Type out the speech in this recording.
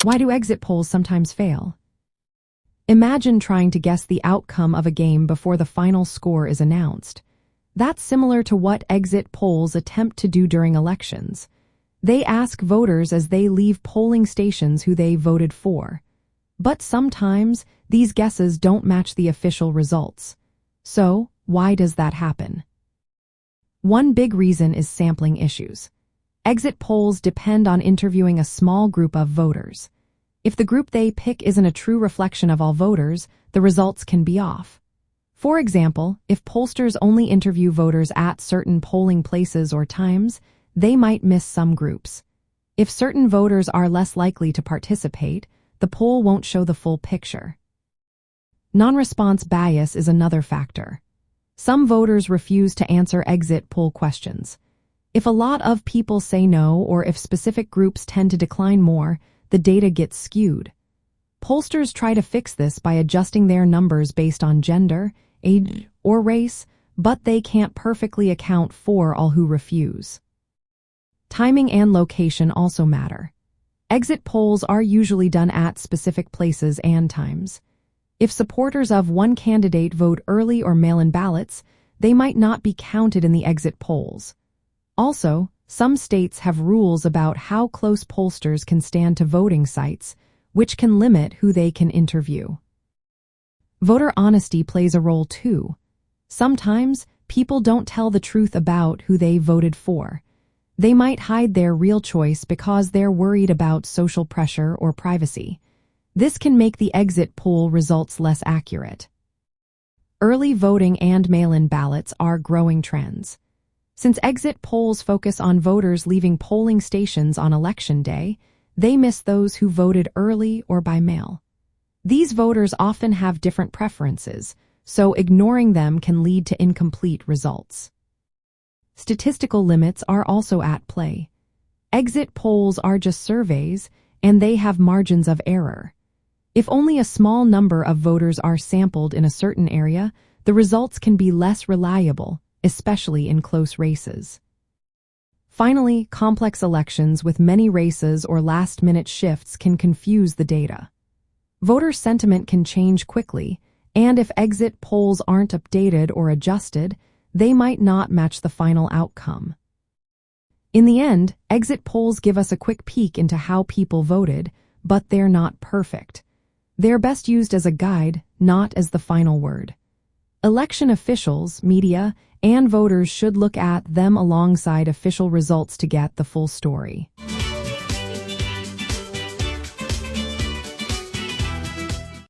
Why do exit polls sometimes fail? Imagine trying to guess the outcome of a game before the final score is announced. That's similar to what exit polls attempt to do during elections. They ask voters as they leave polling stations who they voted for. But sometimes, these guesses don't match the official results. So, why does that happen? One big reason is sampling issues. Exit polls depend on interviewing a small group of voters. If the group they pick isn't a true reflection of all voters, the results can be off. For example, if pollsters only interview voters at certain polling places or times, they might miss some groups. If certain voters are less likely to participate, the poll won't show the full picture. Non-response bias is another factor. Some voters refuse to answer exit poll questions. If a lot of people say no, or if specific groups tend to decline more, the data gets skewed. Pollsters try to fix this by adjusting their numbers based on gender, age, or race, but they can't perfectly account for all who refuse. Timing and location also matter. Exit polls are usually done at specific places and times. If supporters of one candidate vote early or mail-in ballots, they might not be counted in the exit polls. Also, some states have rules about how close pollsters can stand to voting sites, which can limit who they can interview. Voter honesty plays a role too. Sometimes, people don't tell the truth about who they voted for. They might hide their real choice because they're worried about social pressure or privacy. This can make the exit poll results less accurate. Early voting and mail-in ballots are growing trends. Since exit polls focus on voters leaving polling stations on election day, they miss those who voted early or by mail. These voters often have different preferences, so ignoring them can lead to incomplete results. Statistical limits are also at play. Exit polls are just surveys, and they have margins of error. If only a small number of voters are sampled in a certain area, the results can be less reliable, especially in close races. Finally, complex elections with many races or last-minute shifts can confuse the data. Voter sentiment can change quickly, and if exit polls aren't updated or adjusted, they might not match the final outcome. In the end, exit polls give us a quick peek into how people voted, but they're not perfect. They're best used as a guide, not as the final word. Election officials, media, and voters should look at them alongside official results to get the full story.